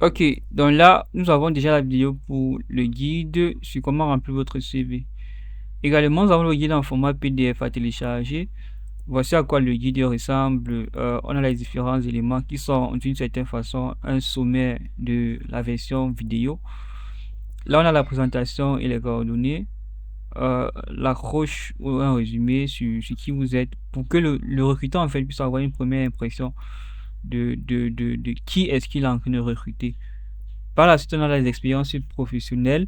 Ok, donc là, nous avons déjà la vidéo pour le guide sur comment remplir votre CV. Également, nous avons le guide en format PDF à télécharger. Voici à quoi le guide ressemble. On a les différents éléments qui sont d'une certaine façon un sommaire de la version vidéo. Là, on a la présentation et les coordonnées, l'accroche ou un résumé sur qui vous êtes pour que le recruteur en fait puisse avoir une première impression de qui est-ce qu'il est en train de recruter. Par la suite, on a les expériences professionnelles,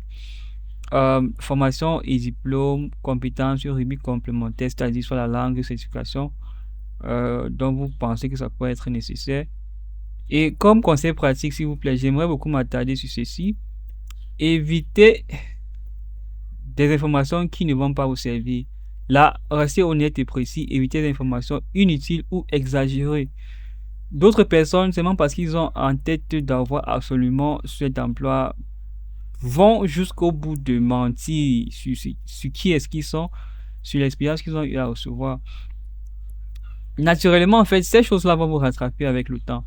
formation et diplôme, compétences, rubrique complémentaire, c'est-à-dire sur la langue de certification dont vous pensez que ça pourrait être nécessaire. Et comme conseil pratique, s'il vous plaît, j'aimerais beaucoup m'attarder sur ceci. Évitez des informations qui ne vont pas vous servir. Là, restez honnête et précis, évitez des informations inutiles ou exagérées. D'autres personnes, seulement parce qu'ils ont en tête d'avoir absolument cet emploi, vont jusqu'au bout de mentir sur qui est-ce qu'ils sont, sur l'expérience qu'ils ont eu à recevoir. Naturellement, en fait, ces choses-là vont vous rattraper avec le temps.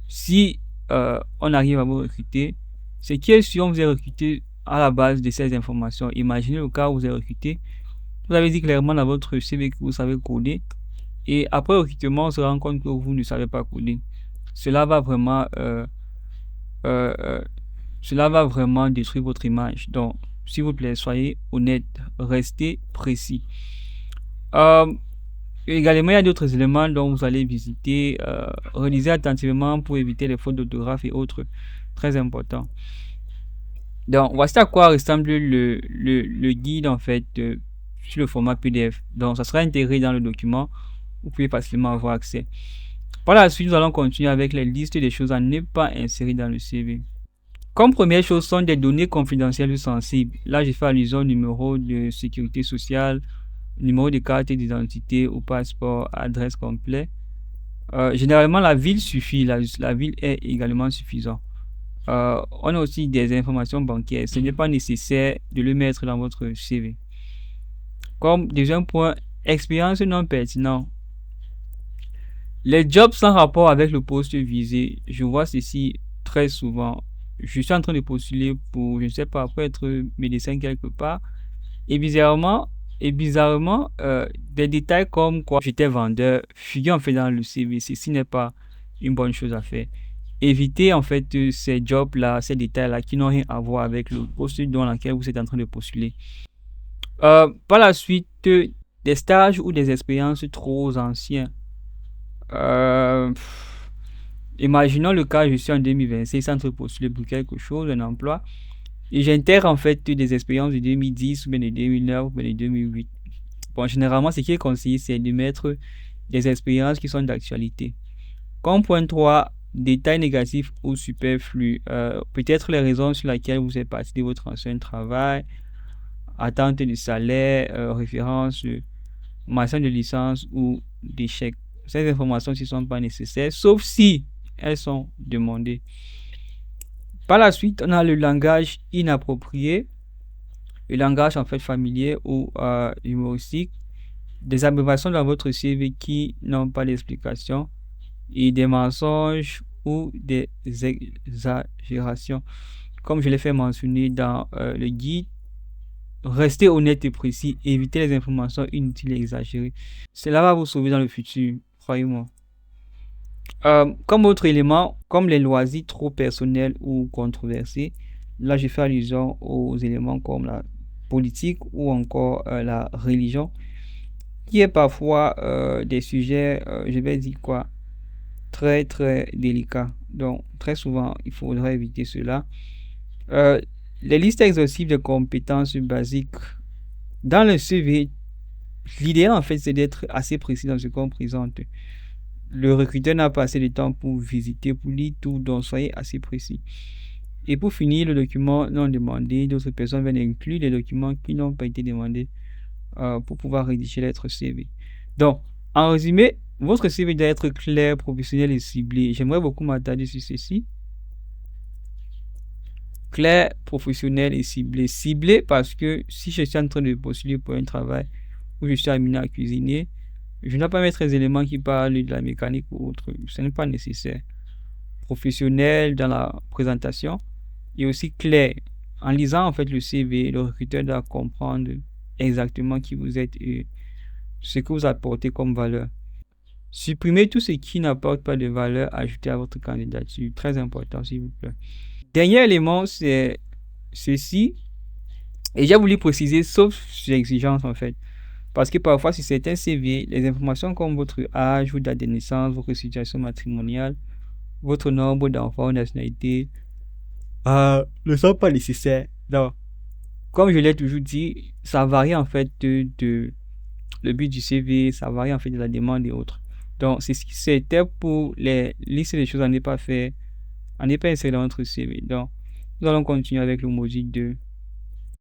Si on arrive à vous recruter, c'est qui est sûr on vous est recruté à la base de ces informations. Imaginez le cas où vous êtes recruté, vous avez dit clairement dans votre CV que vous savez coder, et après recrutement, on se rend compte que vous ne savez pas coder. Cela va vraiment euh, euh, Cela va vraiment détruire votre image. Donc, s'il vous plaît, soyez honnête, restez précis. Euh, Également, il y a d'autres éléments dont vous allez visiter. Relisez attentivement pour éviter les fautes d'orthographe et autres. Très important. Donc, voici à quoi ressemble le guide en fait sur le format PDF. Donc, ça sera intégré dans le document. Vous pouvez facilement avoir accès. Par la suite, nous allons continuer avec les listes des choses à ne pas insérer dans le CV. Comme première chose sont des données confidentielles ou sensibles. Là, j'ai fait allusion au numéro de sécurité sociale, numéro de carte d'identité ou passeport, adresse complète. Généralement, la ville suffit, la ville est également suffisante. On a aussi des informations bancaires. Ce n'est pas nécessaire de le mettre dans votre CV. Comme deuxième point, expérience non pertinente. Les jobs sans rapport avec le poste visé, je vois ceci très souvent. Je suis en train de postuler pour, je ne sais pas, pour être médecin quelque part. Et bizarrement, des détails comme quoi j'étais vendeur figurent en fait dans le CV. Ceci n'est pas une bonne chose à faire. Évitez en fait ces jobs-là, ces détails-là qui n'ont rien à voir avec le poste dans lequel vous êtes en train de postuler. Par la suite, des stages ou des expériences trop anciennes. Euh, Imaginons le cas, je suis en 2026, en train de postuler pour quelque chose, un emploi, et j'intègre en fait des expériences de 2010 ou bien de 2009 ou bien de 2008. Bon, généralement, ce qui est conseillé, c'est de mettre des expériences qui sont d'actualité. Comme point 3, détails négatifs ou superflus. Peut-être les raisons sur lesquelles vous êtes parti de votre ancien travail, attente de salaire, référence, mention de licence ou d'échec. Ces informations ne sont pas nécessaires, sauf si elles sont demandées. Par la suite, on a le langage inapproprié, le langage en fait familier ou humoristique, des abréviations dans votre CV qui n'ont pas d'explication et des mensonges ou des exagérations. Comme je l'ai fait mentionner dans le guide, restez honnête et précis, évitez les informations inutiles et exagérées. Cela va vous sauver dans le futur, croyez-moi. Comme autre élément, comme les loisirs trop personnels ou controversés, là je fais allusion aux éléments comme la politique ou encore la religion, qui est parfois des sujets, je vais dire quoi, très très délicats. Donc très souvent, il faudrait éviter cela. Euh, les listes exhaustives de compétences basiques dans le CV, l'idéal en fait c'est d'être assez précis dans ce qu'on présente. Le recruteur n'a pas assez de temps pour visiter, pour lire tout, donc soyez assez précis. Et pour finir, le document non demandé, d'autres personnes viennent inclure les documents qui n'ont pas été demandés pour pouvoir rédiger votre CV. Donc, en résumé, votre CV doit être clair, professionnel et ciblé. J'aimerais beaucoup m'attarder sur ceci. Clair, professionnel et ciblé. Ciblé parce que si je suis en train de postuler pour un travail où je suis amené à cuisiner, je ne dois pas mettre des éléments qui parlent de la mécanique ou autre. Ce n'est pas nécessaire. professionnel dans la présentation et aussi clair. En lisant en fait le CV, le recruteur doit comprendre exactement qui vous êtes et ce que vous apportez comme valeur. Supprimez tout ce qui n'apporte pas de valeur ajoutée à votre candidature. Très important, s'il vous plaît. Dernier élément, c'est ceci. Et j'ai voulu préciser, sauf sur exigence en fait. Parce que parfois, sur certains CV, les informations comme votre âge, votre date de naissance, votre situation matrimoniale, votre nombre d'enfants, nationalité, ne sont pas nécessaires. Donc, comme je l'ai toujours dit, ça varie en fait de le but du CV, ça varie en fait de la demande et autres. Donc, c'était pour les listes des choses à ne pas faire, à ne pas insérer dans notre CV. Donc, nous allons continuer avec le module 2.